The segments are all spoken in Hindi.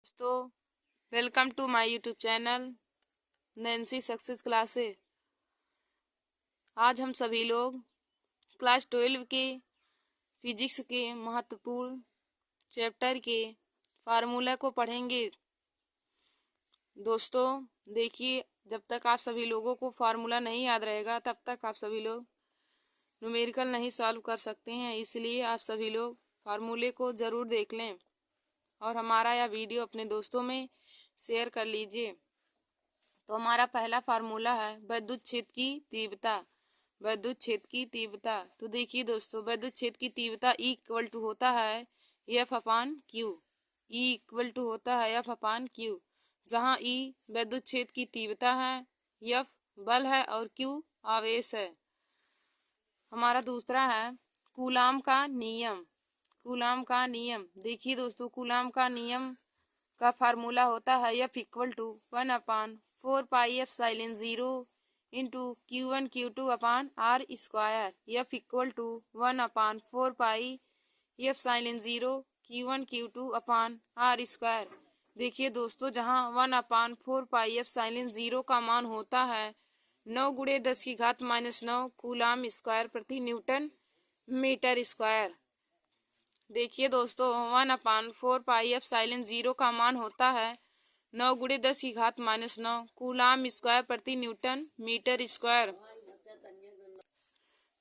दोस्तों, welcome to my YouTube channel Nancy Success Classes. आज हम सभी लोग क्लास 12 के फिजिक्स के महत्वपूर्ण चैप्टर के फार्मूला को पढ़ेंगे। दोस्तों देखिए, जब तक आप सभी लोगों को फार्मूला नहीं याद रहेगा तब तक आप सभी लोग न्यूमेरिकल नहीं सॉल्व कर सकते हैं। इसलिए आप सभी लोग फार्मूले को ज़रूर देख लें और हमारा यह वीडियो अपने दोस्तों में शेयर कर लीजिए। तो हमारा पहला फार्मूला है विद्युत क्षेत्र की तीव्रता। विद्युत क्षेत्र की तीव्रता, तो देखिए दोस्तों, विद्युत क्षेत्र की तीव्रता E इक्वल टू होता है F upon Q. E equal to होता है F अपान क्यू, जहाँ E विद्युत क्षेत्र की तीव्रता है, F बल है और Q आवेश है। हमारा दूसरा है कूलाम का नियम। कूलाम का नियम, देखिए दोस्तों, कूलाम का नियम का फार्मूला होता है F equal to 1/4πε0 into Q1 Q2 upon R square. F equal to 1/4πε0 Q1 Q2 upon R square. देखिए दोस्तों, जहाँ 1/4πε0 का मान होता है 9 × 10⁻⁹ कूलाम स्क्वायर प्रति न्यूटन मीटर स्क्वायर। देखिए दोस्तों, 1/4πε0 का मान होता है 9 × 10⁻⁹ कूलाम स्क्वायर प्रति न्यूटन मीटर स्क्वायर।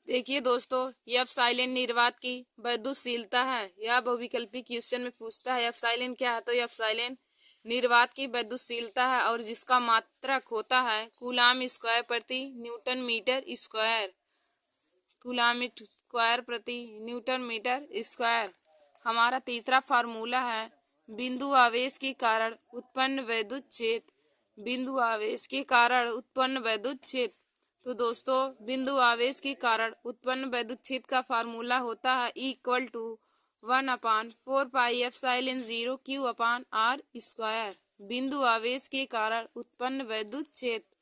देखिए दोस्तों, एप्सिलॉन निर्वात की विद्युतशीलता है। यह बहुविकल्पी क्वेश्चन में पूछता है एप्सिलॉन क्या है, तो एप्सिलॉन निर्वात की विद्युतशीलता है और जिसका मात्रक होता है कूलाम स्क्वायर प्रति newton metre square. Coulomb square प्रति न्यूटन मीटर स्क्वायर। हमारा तीसरा फार्मूला है बिंदु आवेश के कारण उत्पन्न विद्युत क्षेत्र। बिंदु आवेश के कारण उत्पन्न विद्युत क्षेत्र, तो दोस्तों, बिंदु आवेश के कारण उत्पन्न विद्युत क्षेत्र का फार्मूला होता है E equal to 1/4πε0 Q upon R square. बिंदु आवेश के कारण उत्पन्न विद्युत क्षेत्र,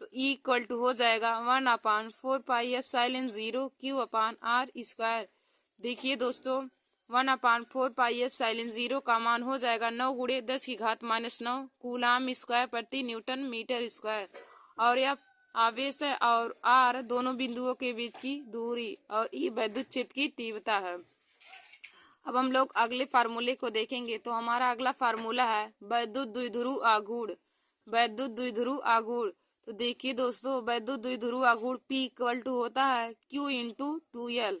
तो E इक्वल टू हो जाएगा 1/4πε0 Q अपान R स्क्वायर। देखिए दोस्तों, 1/4πε0 का मान हो जाएगा 9 × 10⁻⁹ कूलाम स्क्वायर प्रति न्यूटन मीटर स्क्वायर। और यह आवेश है और R दोनों बिंदुओं के बीच की दूरी और E विद्युत क्षेत्र की तीव्रता है। अब हम लोग अगले फार्मूले को देखेंगे। तो हमारा अगला फार्मूला है विद्युत द्विध्रुव आघूर्ण। विद्युत द्विध्रुव आघूर्ण, तो देखिए दोस्तों, विद्युत द्विध्रुव आघूर्ण P इक्वल टू होता है Q into 2L।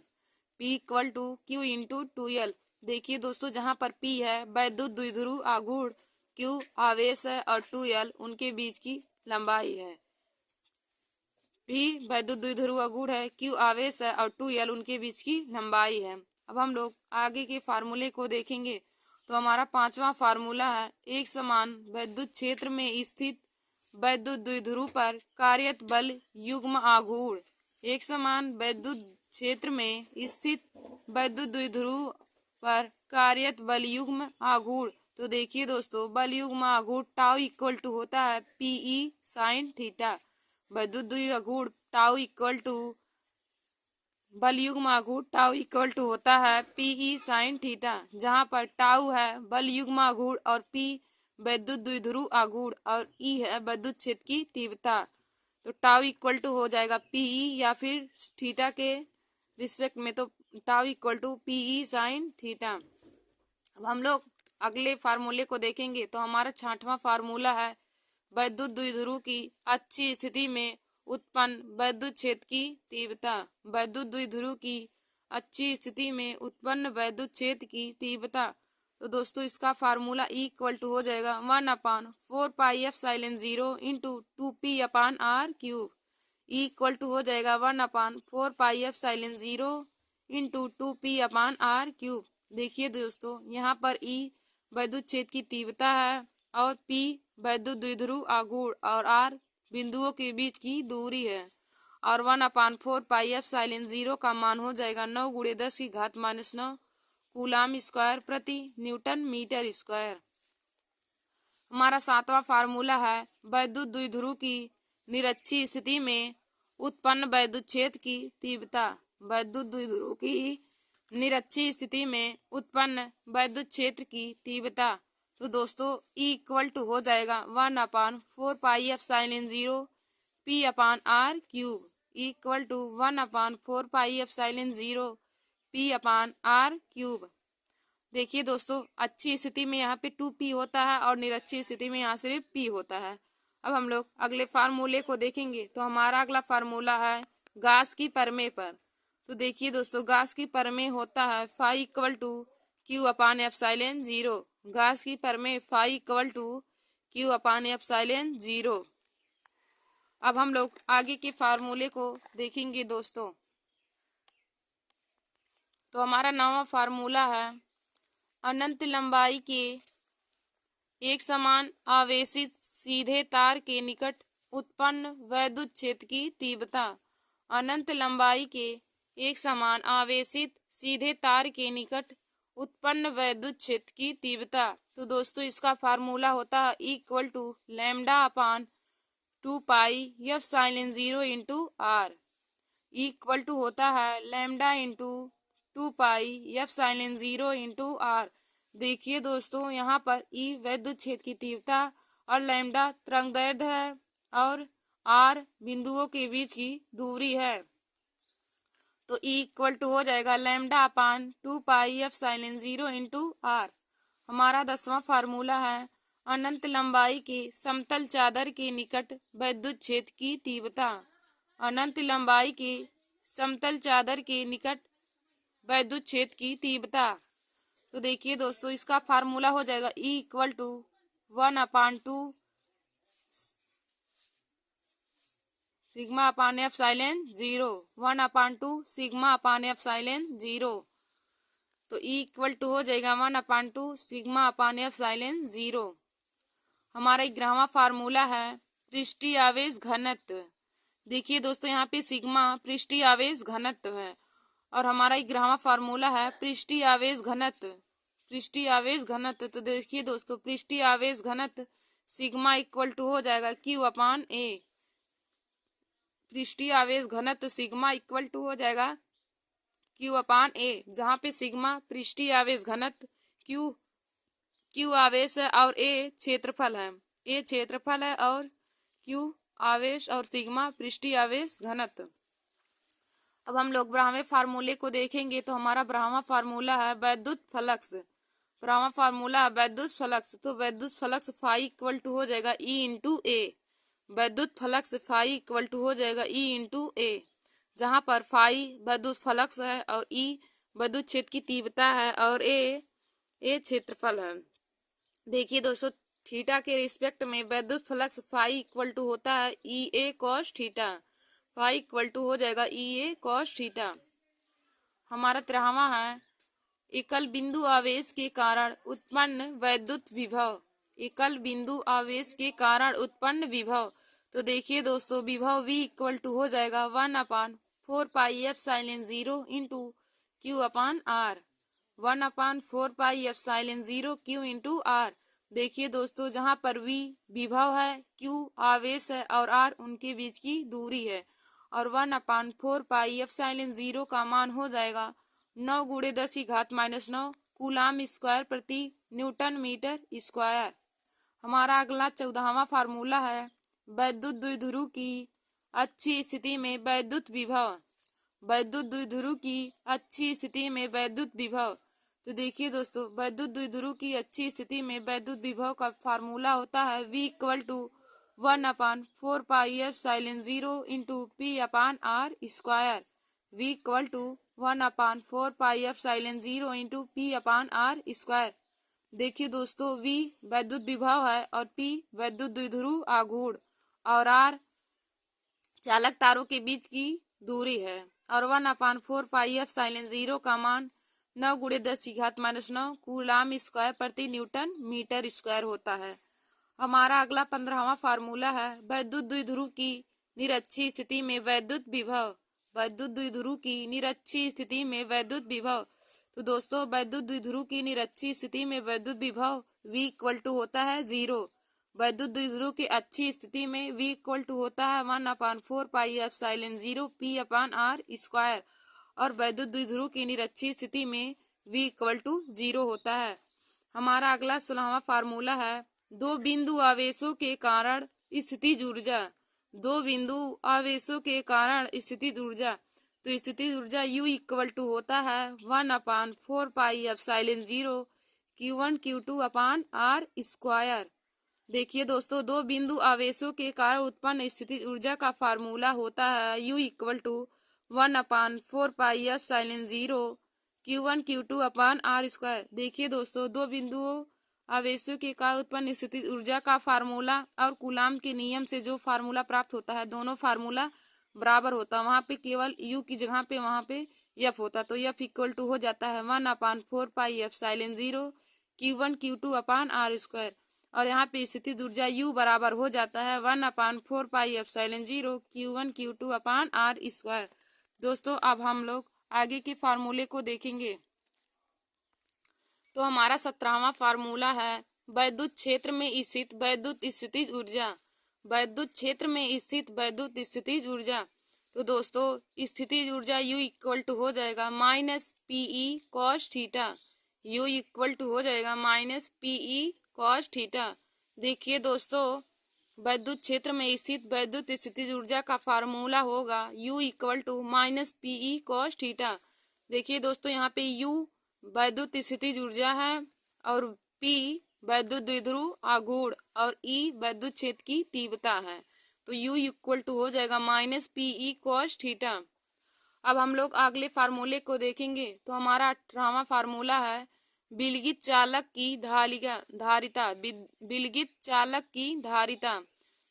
P equal to Q into 2L। देखिए दोस्तों, जहाँ पर P है विद्युत द्विध्रुव आघूर्ण, Q आवेश है और 2L उनके बीच की लंबाई है। P विद्युत द्विध्रुव आघूर्ण है, Q आवेश है और 2L उनके बीच की लंबाई है। अब हम लोग आगे के फार्मूले को देखेंगे। तो हमारा पांचवा फार्मूला है एक समान विद्युत क्षेत्र में स्थित विद्युत द्विध्रुव पर कार्यरत बल युग्म आघूर्ण। एक समान विद्युत क्षेत्र में स्थित विद्युत द्विध्रुव पर कार्यरत बल युग्म आघूर्ण, तो देखिए दोस्तों, बल युग्म आघूर्ण टाउ इक्वल टू होता है PE साइन थीटा। विद्युत द्विध्रुव आघूर्ण टाउ इक्वल टू बल युग्म आघूर्ण टाउ इक्वल टू होता है PE साइन थीटा, जहाँ पर टाउ है बल युग्म आघूर्ण और P विद्युत द्विध्रुव आघूर्ण और E है विद्युत क्षेत्र की तीव्रता। तो टाउ इक्वल टू हो जाएगा PE या फिर थीटा के रिस्पेक्ट में, तो tau equal to PE sine theta. अब हम लोग अगले फार्मूले को देखेंगे। तो हमारा छठवां फार्मूला है विद्युत द्विध्रुव की अच्छी स्थिति में उत्पन्न विद्युत क्षेत्र की तीव्रता। विद्युत द्विध्रुव की अच्छी स्थिति में उत्पन्न विद्युत क्षेत्र की तीव्रता, तो दोस्तों, इसका फार्मूला E इक्वल टू हो जाएगा 1/4πε0 into 2P upon R cube. E equal to हो जाएगा 1/4πε0 into 2P upon R cube. देखिए दोस्तों, यहाँ पर E विद्युत क्षेत्र की तीव्रता है और P विद्युत द्विध्रुव आघूर्ण और R बिंदुओं के बीच की दूरी है। और 1/4πε0 का मान हो जाएगा 9 × 10⁻⁹ कूलाम स्क्वायर प्रति न्यूटन मीटर स्क्वायर। हमारा सातवां फार्मूला है विद्युत द्विध्रुव की निरक्षीय स्थिति में उत्पन्न विद्युत क्षेत्र की तीव्रता। विद्युत द्विध्रुव की निरक्षीय स्थिति में उत्पन्न विद्युत क्षेत्र की तीव्रता, तो दोस्तों E इक्वल टू हो जाएगा 1/4πε0 P/r³ इक्वल टू 1/4πε0 P/r³। देखिए दोस्तों, अच्छी स्थिति में यहाँ पे 2p होता है और निरच्छी स्थिति में यहाँ सिर्फ p होता है। अब हम लोग अगले फार्मूले को देखेंगे। तो हमारा अगला फार्मूला है गास की परमे पर। तो देखिए दोस्तों, गास की परमे होता है फाई इक्वल टू Q/ε0। गास की परमे फाई इक्वल टू Q/ε0। अब हम लोग आगे के फार्मूले को देखेंगे दोस्तों। तो हमारा नवा फार्मूला है अनंत लंबाई के एक समान आवेशित सीधे तार के निकट उत्पन्न वैद्युत क्षेत्र की तीव्रता। अनंत लंबाई के एक समान आवेशित सीधे तार के निकट उत्पन्न वैद्युत क्षेत्र की तीव्रता। तो दोस्तों इसका फार्मूला होता है equal to λ/2πε0 into r equal to होता है λ/2πε0 इंटू r। देखिए दोस्तों, यहाँ पर E वैद्युत क्षेत्र की तीव्रता और लैम्डा तरंगदैर्घ्य है और r बिंदुओं के बीच की दूरी है। तो E इक्वल टू हो जाएगा λ/2πε0 इंटू r। हमारा 10वां फार्मूला है अनंत लंबाई के समतल चादर के निकट वैद्युत क्षेत्र की तीव्रता। अनंत लंबाई के समतल चादर के निकट वैद्युत क्षेत्र की तीव्रता। तो देखिए दोस्तों, इसका फार्मूला हो जाएगा E इक्वल टू 1/2 σ/ε0 1/2 σ/ε0। तो E इक्वल टू हो जाएगा 1/2 σ/ε0। हमारा 11वां फार्मूला है पृष्ठीय आवेश घनत्व। देखिए दोस्तों, यहाँ पे सिग्मा पृष्ठीय आवेश घनत्व है और हमारा 11वां फार्मूला है पृष्ठीय आवेश घनत्व। पृष्ठीय आवेश घनत्व, तो देखिए दोस्तों, पृष्ठीय आवेश घनत्व सिग्मा इक्वल टू हो जाएगा Q/A। पृष्ठीय आवेश घनत्व सिग्मा इक्वल टू हो जाएगा Q/A, जहाँ पे सिग्मा पृष्ठीय आवेश घनत्व, Q आवेश है और A क्षेत्रफल है। A क्षेत्रफल है और Q आवेश और सिग्मा पृष्ठीय आवेश घनत्व। अब हम लोग 12वें फार्मूले को देखेंगे। तो हमारा 12वां फार्मूला है वैद्युत फ्लक्स। 12वां फार्मूला है वैद्युत फ्लक्स। तो वैद्युत फ्लक्स फाई इक्वल टू हो जाएगा E इंटू ए। वैद्युत फ्लक्स फाई इक्वल टू हो जाएगा E इंटू ए, जहाँ पर फाई वैद्युत फ्लक्स है और E वैद्युत क्षेत्र की तीव्रता है और ए क्षेत्रफल है। देखिए दोस्तों, थीटा के रिस्पेक्ट में वैद्युत फ्लक्स फाई इक्वल टू होता है EA cos theta. Phi equal to हो जाएगा EA cos थीटा। हमारा 13वां है एकल बिंदु आवेश के कारण उत्पन्न वैद्युत विभव। एकल बिंदु आवेश के कारण उत्पन्न विभव। तो देखिए दोस्तों, विभव V इक्वल टू हो जाएगा 1/4πε0 into Q/r। 1/4πε0 Q into r। देखिए दोस्तों, जहाँ पर V विभव है, Q आवेश है और R उनके बीच की दूरी है और 1/4πε0 का मान हो जाएगा 9 × 10⁻⁹ कूलाम स्क्वायर प्रति न्यूटन मीटर स्क्वायर। हमारा अगला 14वां फार्मूला है वैद्युत द्विध्रुव की अच्छी स्थिति में वैद्युत विभव। वैद्युत द्विध्रुव की अच्छी स्थिति में वैद्युत विभव। तो देखिए दोस्तों, वैद्युत द्विध्रुव की अच्छी स्थिति में वैद्युत विभव का फार्मूला होता है V equal to 1/4πε0 into P/r²। V equal to 1/4πε0 into P/r²। देखिए दोस्तों, V वैद्युत विभव है और P वैद्युत द्विध्रुव आघूर्ण और R चालक तारों के बीच की दूरी है और 1/4πε0 का मान 9 × 10⁻⁹ कूलाम स्क्वायर प्रति न्यूटन मीटर स्क्वायर होता है। हमारा अगला 15वां फार्मूला है वैद्युत द्विध्रुव की निरक्षीय स्थिति में वैद्युत विभव। वैद्युत द्विध्रुव की निरक्षीय स्थिति में वैद्युत विभव। तो दोस्तों, वैद्युत द्विध्रुव की निरक्षीय स्थिति में वैद्युत विभव V इक्वल टू होता है 0। वैद्युत द्विध्रुव की अच्छी स्थिति में V इक्वल टू होता है 1/4πε0 P/r² और वैद्युत द्विध्रुव की निरक्षीय स्थिति में V इक्वल टू 0 होता है। हमारा अगला 16वां फार्मूला है दो बिंदु आवेशों के कारण स्थितिज ऊर्जा। दो बिंदु आवेशों के कारण स्थितिज ऊर्जा, तो स्थितिज ऊर्जा U इक्वल टू होता है 1/4πε0 Q1 Q2 upon R square. देखिए दोस्तों, दो बिंदु आवेशों के कारण उत्पन्न स्थितिज ऊर्जा का फार्मूला होता है U equal to 1/4πε0 Q1 Q2 upon R square. देखिए दोस्तों, दो बिंदुओं आवेशों के कारण उत्पन्न स्थितिज ऊर्जा का फार्मूला और कूलाम के नियम से जो फार्मूला प्राप्त होता है, दोनों फार्मूला बराबर होता है। वहां पे केवल U की जगह पे वहां पे F होता, तो F इक्वल टू हो जाता है 1/4πε0 Q1 Q2 upon R square. और यहाँ पे स्थितिज ऊर्जा U बराबर हो जाता है 1/4πε0 Q1 Q2 upon R square. दोस्तों, अब हम लोग आगे के फार्मूले को देखेंगे। तो हमारा 17वां फार्मूला है वैद्युत क्षेत्र में स्थित वैद्युत स्थितिज ऊर्जा। वैद्युत क्षेत्र में स्थित वैद्युत स्थितिज ऊर्जा, तो दोस्तों स्थितिज ऊर्जा U इक्वल टू हो जाएगा -PE cos theta. U equal to हो जाएगा -PE cos थीटा। देखिए दोस्तों, वैद्युत क्षेत्र में स्थित वैद्युत स्थितिज ऊर्जा का फार्मूला होगा U equal to -PE cos theta. देखिए दोस्तों, यहाँ पे U वैद्युत स्थितिज ऊर्जा है और P वैद्युत द्विध्रुव आघूर्ण और E वैद्युत क्षेत्र की तीव्रता है, तो U इक्वल टू हो जाएगा -PE cos थीटा। अब हम लोग अगले फार्मूले को देखेंगे। तो हमारा 18वां फार्मूला है विलगित चालक की धारिता। विलगित चालक की धारिता,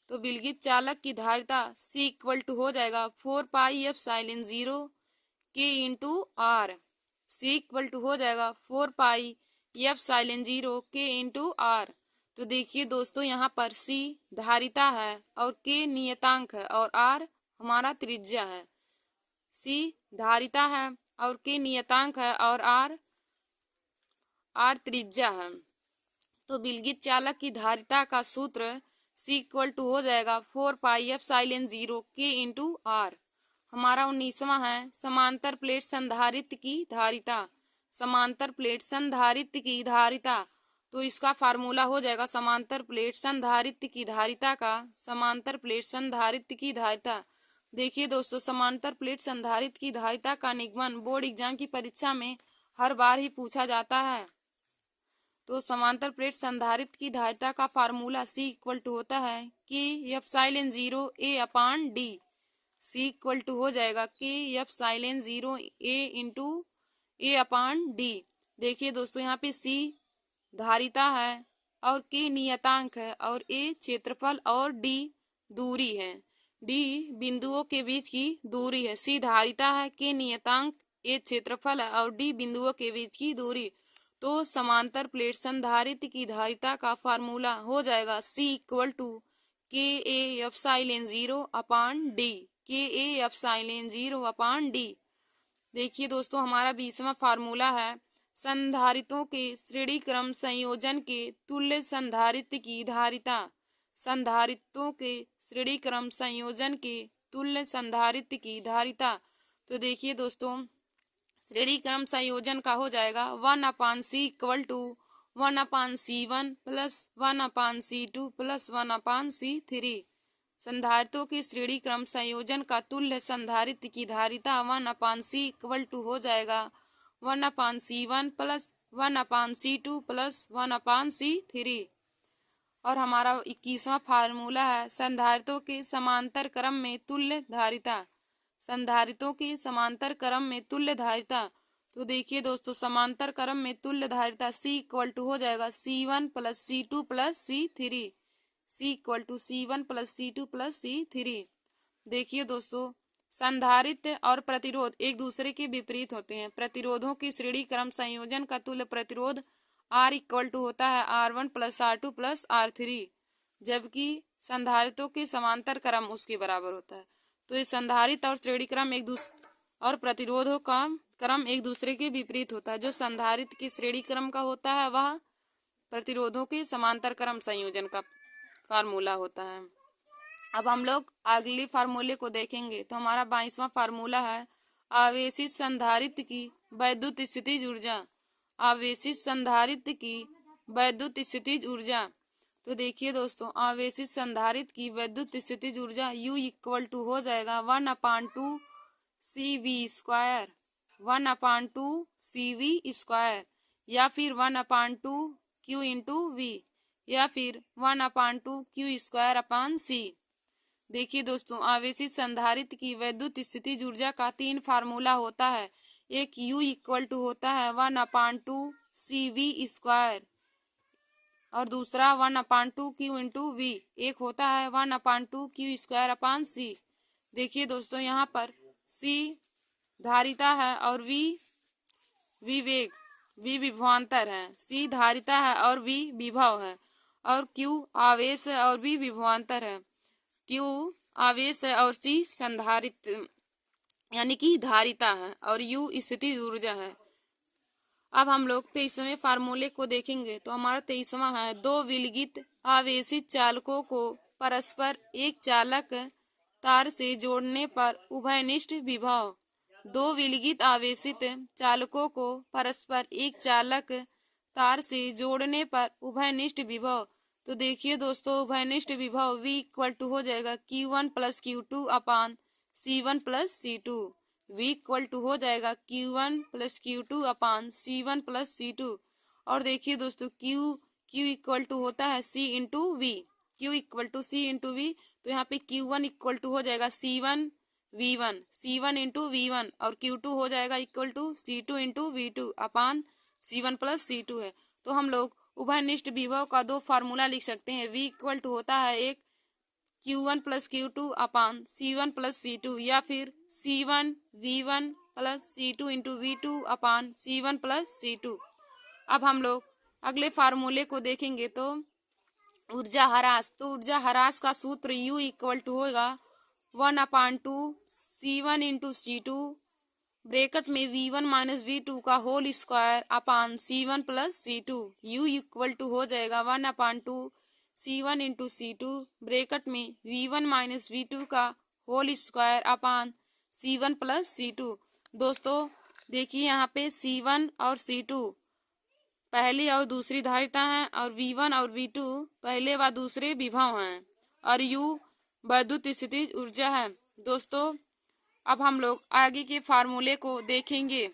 तो विलगित चालक की धारिता C इक्वल टू हो जाएगा 4πε0 K into R। C equal to हो जाएगा 4πε0 K इंटू R। तो देखिए दोस्तों, यहाँ पर C धारिता है और K नियतांक है और R हमारा त्रिज्या है। C धारिता है और K नियतांक है और R त्रिज्या है। तो विलगित चालक की धारिता का सूत्र C इक्वल टू हो जाएगा 4πε0 K इंटू R। हमारा 19वां है समांतर प्लेट संधारित्र की धारिता। समांतर प्लेट संधारित्र की धारिता, तो इसका फार्मूला हो जाएगा समांतर प्लेट संधारित्र की धारिता का समांतर प्लेट संधारित्र की धारिता। देखिए दोस्तों, समांतर प्लेट संधारित्र की धारिता का निगमन बोर्ड एग्जाम की परीक्षा में हर बार ही पूछा जाता है। तो समांतर प्लेट संधारित्र की धारिता का फार्मूला C इक्वल टू होता है कि ε0 A upon D। C equal to हो जाएगा कि ε0 A into A upon D। देखिए दोस्तों, यहाँ पे C धारिता है और K नियतांक है और A क्षेत्रफल और D दूरी है। D बिंदुओं के बीच की दूरी है। C धारिता है, K नियतांक, A क्षेत्रफल है और D बिंदुओं के बीच की दूरी। तो समांतर प्लेट संधारित्र की धारिता का फार्मूला हो जाएगा C equal to KA upon D। KA upon D। देखिए दोस्तों, हमारा 20वां फार्मूला है संधारित्रों के श्रेणी क्रम संयोजन के तुल्य संधारित्र की धारिता। संधारित्रों के श्रेणी क्रम संयोजन के तुल्य संधारित्र की धारिता, तो देखिए दोस्तों, श्रेणी क्रम संयोजन का हो जाएगा 1/C equal to 1/C1 plus 1/C2 plus 1/C3। संधारित्रों के श्रेणी क्रम संयोजन का तुल्य संधारित्र की धारिता 1/C इक्वल टू हो जाएगा 1/C1 plus 1/C2 plus 1/C3। और हमारा 21वां फार्मूला है संधारित्रों के समांतर क्रम में तुल्य धारिता। संधारित्रों के समांतर क्रम में तुल्य धारिता, तो देखिए दोस्तों, समांतर क्रम में तुल्य धारिता C इक्वल टू हो जाएगा C1 plus C2 plus C3। C equal to C1 plus C2 plus C3। देखिए दोस्तों, संधारित्र और प्रतिरोध एक दूसरे के विपरीत होते हैं। प्रतिरोधों की श्रेणी क्रम संयोजन का तुल्य प्रतिरोध R इक्वल टू होता है R1 plus R2 plus R3, जबकि संधारित्रों के समांतर क्रम उसके बराबर होता है। तो ये संधारित्र और श्रेणी क्रम और प्रतिरोधों का क्रम एक दूसरे के विपरीत होता है। जो संधारित्र के श्रेणी क्रम का होता है वह प्रतिरोधों के समांतर क्रम संयोजन का फार्मूला होता है। अब हम लोग अगले फार्मूले को देखेंगे। तो हमारा 22वां फार्मूला है आवेशित संधारित्र की वैद्युत स्थितिज ऊर्जा। आवेशित संधारित्र की वैद्युत स्थितिज ऊर्जा। तो देखिए दोस्तों, आवेशित संधारित्र की वैद्युत स्थितिज ऊर्जा U इक्वल टू हो जाएगा 1/2 CV², 1/2 CV², या फिर 1/2 Q इंटू V, या फिर 1/2 Q²/C। देखिए दोस्तों, आवेशित संधारित्र की वैद्युत स्थितिज ऊर्जा का 3 फार्मूला होता है। एक U इक्वल टू होता है 1/2 CV², और दूसरा 1/2 Q इंटू V, एक होता है 1/2 Q²/C। देखिए दोस्तों, यहाँ पर C धारिता है और V विवेग, V विभवांतर है। C धारिता है और V विभव है, और Q आवेश है और V विभवांतर है। Q आवेश है और C संधारित्र यानी कि धारिता है, और U स्थितिज ऊर्जा है। अब हम लोग 23वें फार्मूले को देखेंगे। तो हमारा 23वां है, दो विलगित आवेशित चालकों को परस्पर एक चालक तार से जोड़ने पर उभयनिष्ठ विभव। दो विलगित आवेशित चालकों को परस्पर एक चालक तार से जोड़ने पर उभयनिष्ठ विभव। तो देखिए दोस्तों, उभयनिष्ठ विभव V इक्वल टू हो जाएगा Q1 plus Q2/C1 plus C2। V equal to हो जाएगा Q1 plus Q2/C1 plus C2। और देखिए दोस्तों, Q इक्वल टू होता है C into V, Q equal to C into V। तो यहाँ पे Q1 इक्वल टू हो जाएगा C1 V1, C1 into V1, और Q2 हो जाएगा equal to C2 into V2/C1 plus C2 है। तो हम लोग उभयनिष्ठ विभव का 2 फार्मूला लिख सकते हैं। V इक्वल टू होता है एक Q1 plus Q2/C1 plus C2, या फिर C1 V1 plus C2 into V2/C1 plus C2। अब हम लोग अगले फार्मूले को देखेंगे। तो ऊर्जा ह्रास, तो ऊर्जा ह्रास का सूत्र U इक्वल टू होगा 1/2 C1 इंटू C2 ब्रैकेट में V1 माइनस V2 का होल स्क्वायर/C1 plus C2। U equal to हो जाएगा 1/2 C1 इंटू C2 ब्रैकेट में V1 माइनस V2 का होल स्क्वायर/C1 प्लस C2। दोस्तों देखिए, यहाँ पे C1 और C2 पहली और दूसरी धारिता है, और V1 और V2 पहले व दूसरे विभव हैं, और U वैद्युत स्थितिज ऊर्जा है। दोस्तों अब हम लोग आगे के फार्मूले को देखेंगे।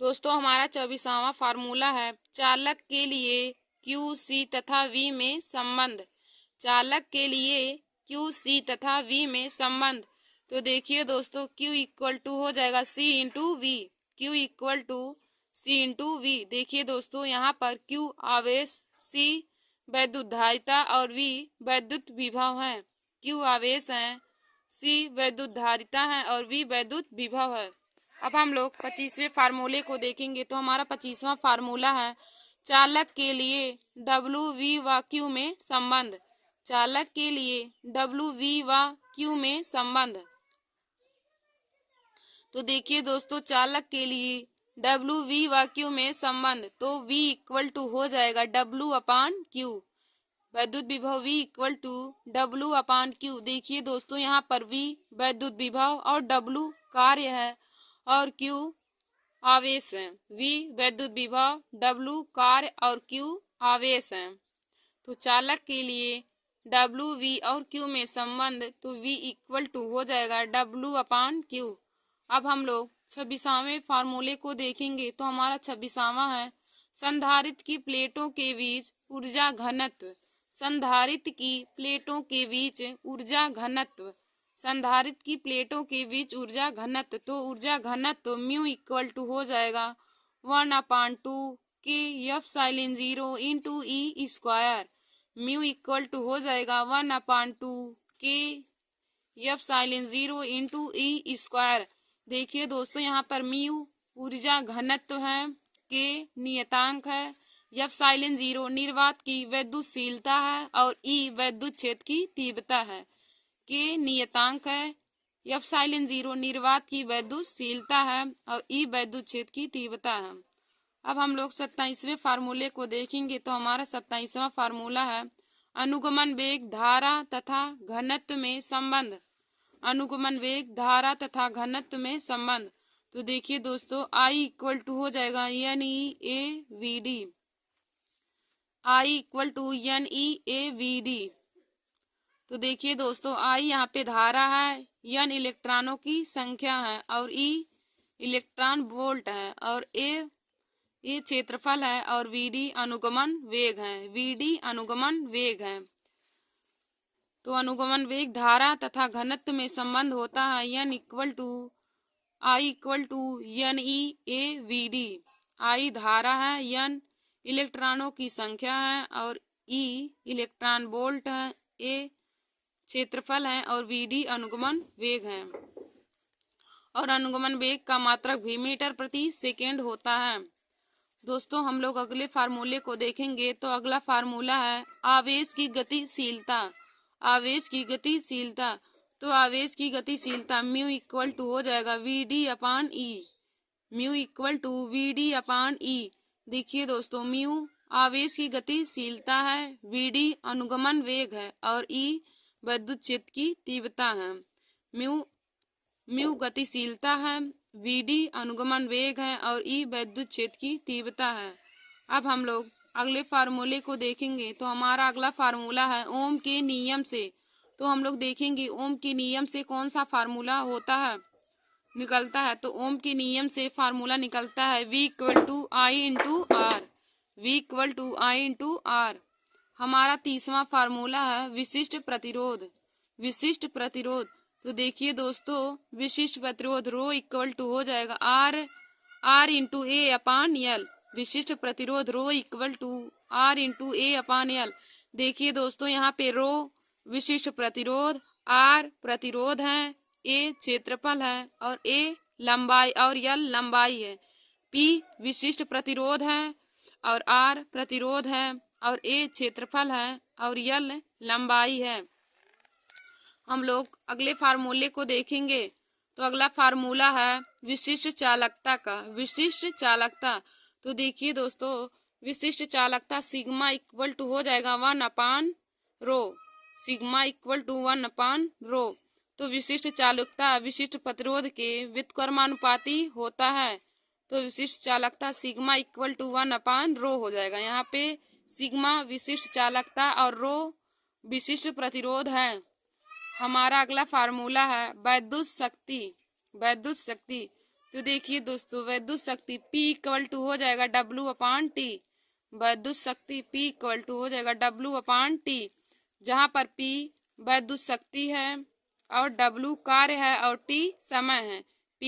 दोस्तों हमारा 24वां फार्मूला है, चालक के लिए Q, C तथा V में संबंध। चालक के लिए Q, C तथा V में संबंध। तो देखिए दोस्तों, Q इक्वल टू हो जाएगा C into V, Q equal to C into V। देखिए दोस्तों, यहाँ पर Q आवेश, C वैद्युत धारिता और V वैद्युत विभव है। Q आवेश है, C वैद्युत धारिता है और V वैद्युत विभव है। अब हम लोग 25वें फार्मूले को देखेंगे। तो हमारा 25वां फार्मूला है, चालक के लिए W, V व Q में संबंध। चालक के लिए W, V व Q में संबंध। तो देखिए दोस्तों, चालक के लिए W, V व Q में संबंध। तो V इक्वल टू हो जाएगा W/Q। वैद्युत विभव V इक्वल टू W/Q। देखिए दोस्तों, यहाँ पर V वैद्युत विभव और W कार्य है, और Q आवेश है। V वैद्युत विभव, W कार्य और Q आवेश है। तो चालक के लिए W, V और Q में संबंध, तो V इक्वल टू हो जाएगा W/Q। अब हम लोग 26वें फार्मूले को देखेंगे। तो हमारा 26वां है, संधारित्र की प्लेटों के बीच ऊर्जा घनत्व। संधारित्र की प्लेटों के बीच ऊर्जा घनत्व। संधारित्र की प्लेटों के बीच ऊर्जा घनत्व। तो ऊर्जा घनत्व म्यू इक्वल टू हो जाएगा 1/2 KF∅0 into E²। Mu equal to हो जाएगा 1/2 KF∅0 इंटू E²। देखिए दोस्तों, यहाँ पर म्यू ऊर्जा घनत्व है, K नियतांक है, F∅0 निर्वात की वैद्युतशीलता है, और E वैद्युत क्षेत्र की तीव्रता है। K नियतांक है, F∅0 निर्वात की वैद्युतशीलता है, और E वैद्युत क्षेत्र की तीव्रता है। अब हम लोग 27वें फार्मूले को देखेंगे। तो हमारा 27वां फार्मूला है, अनुगमन वेग, धारा तथा घनत्व में संबंध। अनुगमन वेग, धारा तथा घनत्व में संबंध। तो देखिए दोस्तों आई इक्वल टू हो जाएगा NeAVD, I equal to NeAVD। तो देखिए दोस्तों आई यहाँ पे धारा है, N इलेक्ट्रॉनों की संख्या है और E इलेक्ट्रॉन वोल्ट है और ए क्षेत्रफल है और VD अनुगमन वेग है, VD अनुगमन वेग है। तो अनुगमन वेग धारा तथा घनत्व में संबंध होता है आई इक्वल टू NeAVD। आई धारा है, N इलेक्ट्रॉनों की संख्या है और E इलेक्ट्रॉन वोल्ट है, A क्षेत्रफल है और VD अनुगमन वेग है। और अनुगमन वेग का मात्रक भी मीटर प्रति सेकेंड होता है। दोस्तों हम लोग अगले फार्मूले को देखेंगे। तो अगला फार्मूला है आवेश की गतिशीलता। आवेश की गतिशीलता, तो आवेश की गतिशीलता म्यू इक्वल टू हो जाएगा VD upon E, mu equal to VD upon E। देखिए दोस्तों म्यू आवेश की गतिशीलता है, VD अनुगमन वेग है और E विद्युत क्षेत्र की तीव्रता है। म्यू गतिशीलता है, VD अनुगमन वेग है और E विद्युत क्षेत्र की तीव्रता है। अब हम लोग अगले फार्मूले को देखेंगे। तो हमारा अगला फार्मूला है ओम के नियम से। तो हम लोग देखेंगे ओम के नियम से कौन सा फार्मूला होता है, निकलता है। तो ओम के नियम से फार्मूला निकलता है V equal to I into R, V equal to I into R. हमारा तीसरा फार्मूला है विशिष्ट प्रतिरोध। विशिष्ट प्रतिरोध, तो देखिए दोस्तों विशिष्ट प्रतिरोध रो इक्वल टू हो जाएगा R into A upon L. विशिष्ट प्रतिरोध rho equal to R into A upon L. देखिए दोस्तों यहाँ पे रो विशिष्ट प्रतिरोध, आर प्रतिरोध है, ए क्षेत्रफल है और ए लंबाई और एल लंबाई है। पी विशिष्ट प्रतिरोध है और आर प्रतिरोध है और ए क्षेत्रफल है और एल लंबाई है। हम लोग अगले फार्मूले को देखेंगे। तो अगला फार्मूला है विशिष्ट चालकता का। विशिष्ट चालकता, तो देखिए दोस्तों विशिष्ट चालकता सिग्मा इक्वल टू हो जाएगा 1 अपान रो, सिग्मा इक्वल टू 1 अपान रो। तो विशिष्ट चालकता विशिष्ट प्रतिरोध के व्युत्क्रमानुपाती होता है। तो विशिष्ट चालकता सिग्मा इक्वल टू 1 अपान रो हो जाएगा। यहाँ पे सिग्मा विशिष्ट चालकता और रो विशिष्ट प्रतिरोध है। हमारा अगला फार्मूला है वैद्युत शक्ति। वैद्युत शक्ति, तो देखिए दोस्तों वैद्युत शक्ति P इक्वल टू हो जाएगा W अपान T। वैद्युत शक्ति P इक्वल टू हो जाएगा W अपान T, जहाँ पर P वैद्युत शक्ति है और W कार्य है और T समय है। P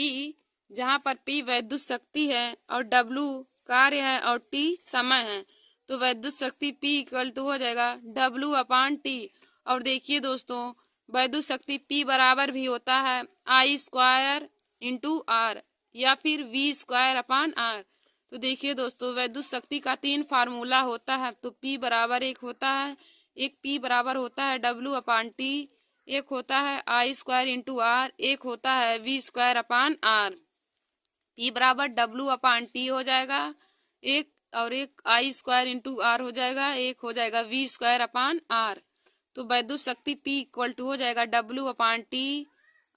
जहाँ पर P वैद्युत शक्ति है और W कार्य है और T समय है। तो वैद्युत शक्ति P इक्वल टू हो जाएगा W अपान T। और देखिए दोस्तों वैद्युत शक्ति P बराबर भी होता है I स्क्वायर इंटू आर या फिर V स्क्वायर अपान आर। तो देखिए दोस्तों वैद्युत शक्ति का 3 फार्मूला होता है। तो P बराबर एक होता है, एक P बराबर होता है W अपान T, एक होता है I स्क्वायर इंटू आर, एक होता है V square upon R. P बराबर W अपान T हो जाएगा एक, और एक I स्क्वायर इंटू आर हो जाएगा, एक हो जाएगा V स्क्वायर अपान आर। तो वैद्युत शक्ति P इक्वल टू हो जाएगा W upon T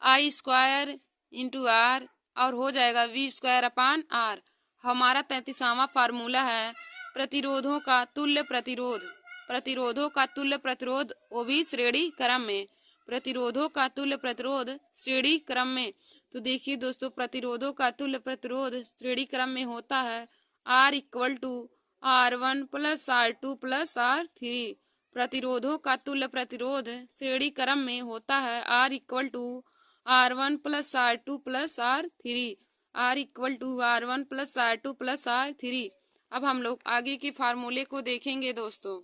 I square into R और हो जाएगा V स्क्वायर अपान आर। हमारा 33वां फार्मूला है प्रतिरोधों का तुल्य प्रतिरोध। प्रतिरोधों का तुल्य प्रतिरोध वो भी श्रेणी क्रम में, प्रतिरोधों का तुल्य प्रतिरोध श्रेणी क्रम में। तो देखिए दोस्तों प्रतिरोधों का तुल्य प्रतिरोध श्रेणी क्रम में होता है R equal to R1 plus R2 plus R3। प्रतिरोधों का तुल्य प्रतिरोध श्रेणी क्रम में होता है R equal to R1 plus R2 plus R3, R equal to R1 plus R2 plus R3। अब हम लोग आगे के फार्मूले को देखेंगे दोस्तों।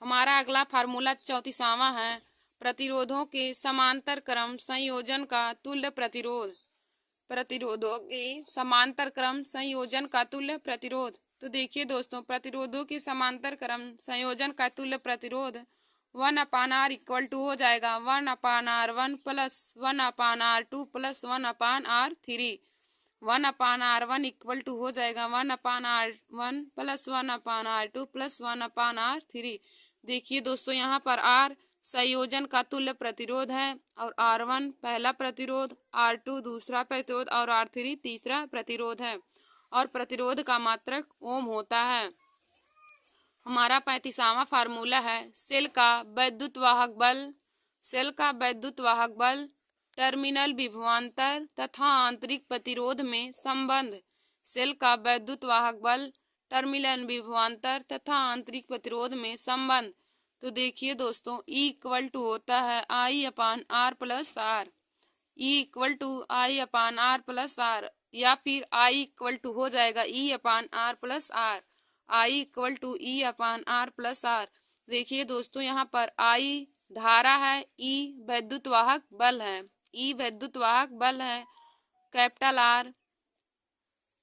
हमारा अगला फार्मूला 34वां है प्रतिरोधों के समांतर क्रम संयोजन का तुल्य प्रतिरोध। प्रतिरोधों के समांतर क्रम संयोजन का तुल्य प्रतिरोध, तो देखिए दोस्तों प्रतिरोधों के समांतर क्रम संयोजन का तुल्य प्रतिरोध 1 अपान आर इक्वल टू हो जाएगा 1 upon R1 plus 1 upon R2 plus 1 upon R3। 1 upon R1 equal to हो जाएगा 1 upon R1 plus 1 upon R2 plus 1 upon R3। देखिए दोस्तों यहाँ पर R संयोजन का तुल्य प्रतिरोध है। और R1 पहला प्रतिरोध, R2 दूसरा प्रतिरोध और R3 तीसरा प्रतिरोध है। और प्रतिरोध का मात्रक ओम होता है। हमारा 35वां फार्मूला है सेल का वैद्युत वाहक बल। सेल का वैद्युत वाहक बल टर्मिनल विभवांतर तथा आंतरिक प्रतिरोध में संबंध। सेल का वैद्युत वाहक बल टर्मिनल विभवांतर तथा आंतरिक प्रतिरोध में संबंध। तो देखिए दोस्तों, E इक्वल टू होता है I/R plus R. E equal to I/R plus R, या फिर I इक्वल टू हो जाएगा E/R plus R. I equal to E/R plus R. देखिए दोस्तों, यहाँ पर I धारा है, E वैद्युत वाहक बल है। E वैद्युत वाहक बल है, कैपिटल R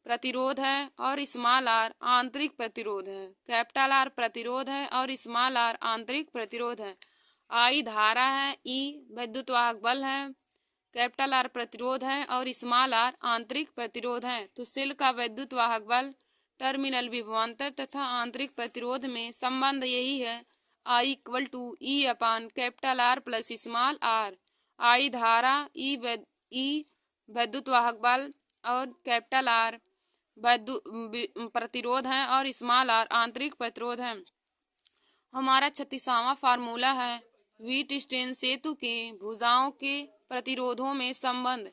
प्रतिरोध है और स्मॉल r आंतरिक प्रतिरोध है। कैपिटल R प्रतिरोध है और स्मॉल r आंतरिक प्रतिरोध है। I धारा है, E वैद्युत वाहक बल है, कैपिटल R प्रतिरोध है और स्मॉल r आंतरिक प्रतिरोध है। तो सेल का वैद्युत वाहक बल टर्मिनल विभवांतर तथा आंतरिक प्रतिरोध में संबंध यही है, I equal to E/, capital R plus small r। I धारा, E वैद्युत वाहक बल और कैपिटल R प्रतिरोध है और स्मॉल r आंतरिक प्रतिरोध है। हमारा 36वां फार्मूला है व्हीटस्टीन सेतु के भुजाओं के प्रतिरोधों में संबंध।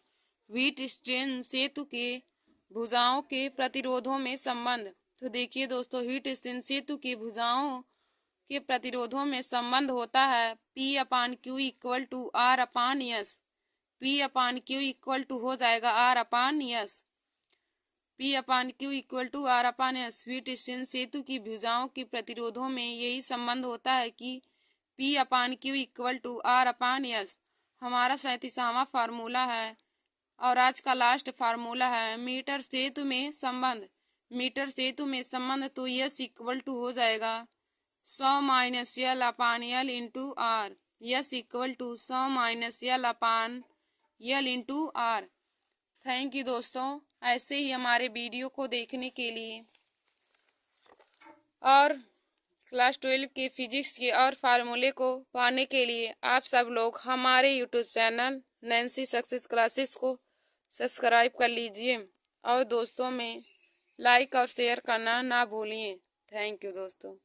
व्हीटस्टीन सेतु के भुजाओं के प्रतिरोधों में संबंध। तो देखिए दोस्तों, व्हीटस्टीन सेतु की भुजाओं के प्रतिरोधों में संबंध होता है P/Q equal to R/S। P/Q equal to हो जाएगा R/S। P/Q equal to R/S। व्हीटस्टीन सेतु की भुजाओं के प्रतिरोधों में यही संबंध होता है कि P/Q इक्वल टू R/S। हमारा 37वां फार्मूला है और आज का लास्ट फार्मूला है मीटर सेतु में संबंध। मीटर सेतु में संबंध तो S इक्वल टू हो जाएगा 100 - L/L into R। S equal to 100 - L/L into R। Thank you दोस्तों, ऐसे ही हमारे वीडियो को देखने के लिए और क्लास 12 के फिजिक्स के और फार्मूले को पाने के लिए आप सब लोग हमारे YouTube channel Nancy Success classes को सब्सक्राइब कर लीजिए और दोस्तों में लाइक और शेयर करना ना भूलिए। थैंक यू दोस्तों।